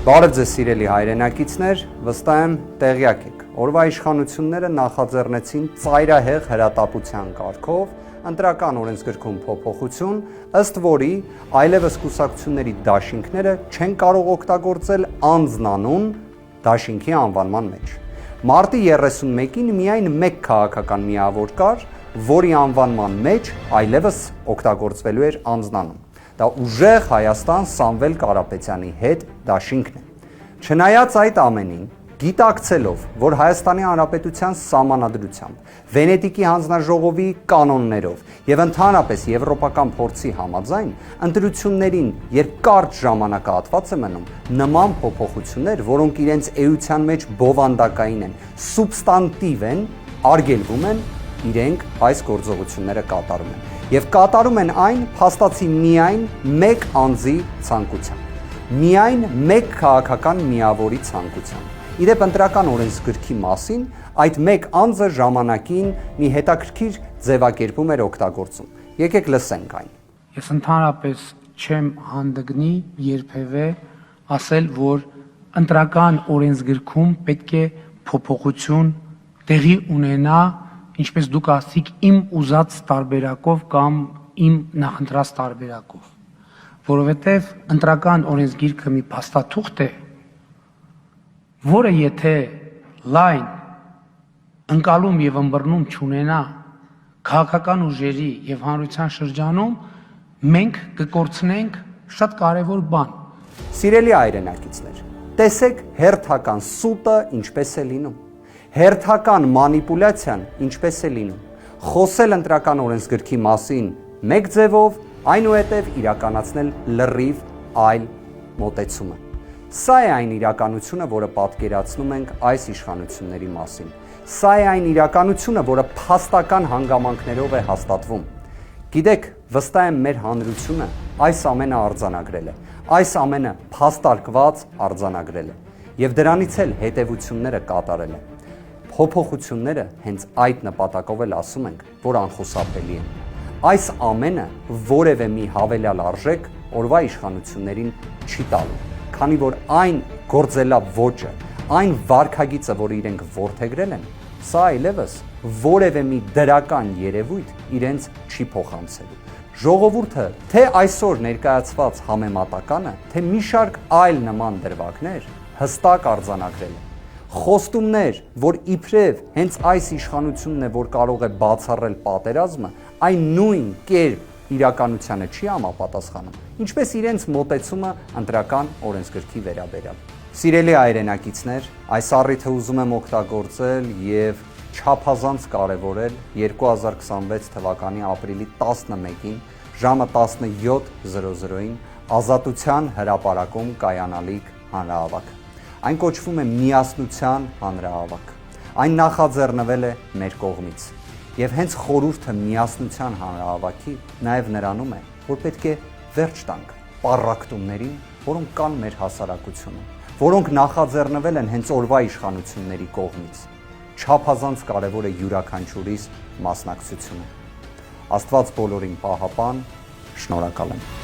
Բարև ձեզ սիրելի հայրենակիցներ, վստահ եմ տեղյակ եք։ Օրվա իշխանությունները նախաձեռնեցին ծայրահեղ հրատապության կարգով ընտրական օրենսգրքում փոփոխություն, ըստ որի այլևս կուսակցությունների դաշինքները չեն կարող օգտագործել անձնանուն դաշինքի անվանման մեջ։ Մարտի 31-ին միայն մեկ քաղաքական միավոր կար, որի անվանման մեջ այլևս օգտագործվելու էր անձնանուն։ Դա ուժեղ Հայաստան Սամվել Կարապետյանի հետ դաշինքն է։ Չնայած այդ ամենին, գիտակցելով, որ Հայաստանի Հանրապետության սահմանադրությամբ, Վենետիկի հանձնաժողովի կանոններով եւ ընդհանրապես եվրոպական փորձի համաձայն, ընտրություններին երկարճ ժամանակահատված է մնում, նման փոփոխություններ, որոնք իրենց էության մեջ բովանդակային են, սուբստանտիվ են, արգելվում են, իրենք այս գործողությունները կատարում են։ Եվ կատարում են այն փաստացի միայն մեկ անձի ցանկությամբ։ Միայն մեկ քաղաքական միավորի ցանկությամբ։ Իդեպ ընտրական օրենսգրքի մասին այդ մեկ անձը ժամանակին մի հետաքրքիր ձևակերպում էր օգտագործում։ Եկեք լսենք այն։ Ես ընդհանրապես չեմ հանդգնի երբևէ ասել, որ ընտրական օրենսգրքում պետք է փոփոխություն տեղի ունենա, ինչպես դուք ասացիք, իմ ուզած տարբերակով կամ իմ նախընտրած տարբերակով, որովհետև ընտրական օրենսգիրքը մի փաստաթուղթ է, որը եթե լայն ընկալում եւ ըմբռնում չունենա քաղաքական ուժերի եւ հանրության շրջանում, մենք կկորցնենք շատ կարեւոր բան։ Սիրելի հայրենակիցներ, տեսեք հերթական սուտը ինչպես է լինում։ Հերթական մանիպուլյացիան ինչպես է լինում։ Խոսել ընտրական օրենսգրքի մասին մեկ ձևով, այնուհետև իրականացնել լրիվ այլ մոտեցումը։ Սա է այն իրականությունը, որը պատկերացնում ենք այս իշխանությունների մասին։ Սա է այն իրականությունը, որը փաստական հանգամանքներով է հաստատվում։ Գիտեք, վստահ եմ մեր հանրությունը այս ամենը արձանագրել է, այս ամենը փաստարկված արձանագրել է եւ դրանից էլ հետեւությունները կատարել է։ Փոփոխությունները հենց այդ նպատակով էլ ասում ենք, որ անխուսափելի են։ Այս ամենը որևէ մի հավելյալ արժեք օրվա իշխանություններին չի տալու, քանի որ այն գործելավ ոճը, այն վարքագիծը, որ իրենք որդեգրել են, սա այլևս որևէ մի դրական երևույթ իրենց չի փոխանցելու։ Ժողովուրդը թե այսօր ներկայացված համեմատականը, թե մի շարք այլ նման դրվագներ հստակ արձանագրել են։ Խոստումներ, որ իբրև հենց այս իշխանությունն է, որ կարող է բացառել պատերազմը, այն նույն կերպ իրականությանը չի համապատասխանում, ինչպես իրենց մոտեցումը ընտրական օրենսգրքի վերաբերյալ։ Սիրելի հայրենակիցներ, այս առիթը ուզում եմ օգտագործել եւ չափազանց կարևորել 2026 թվականի ապրիլի 11-ին ժամը 17:00-ին Ազատության հրապարակում կայանալիք հանրահավաք։ Այն կոչվում է Միասնության հանրահավաք։ Այն նախաձեռնվել է մեր կողմից։ Եվ հենց խորհուրդը Միասնության հանրահավաքի նաև նրանում է, որ պետք է վերջ տանք պառակտումներին, որոնք կան մեր հասարակությունում, որոնք նախաձեռնվել են հենց օրվա իշխանությունների կողմից։ Չափազանց կարևոր է յուրաքանչյուրիս մասնակցությունը։ Աստված բոլորին պահապան, շնորհակալ եմ։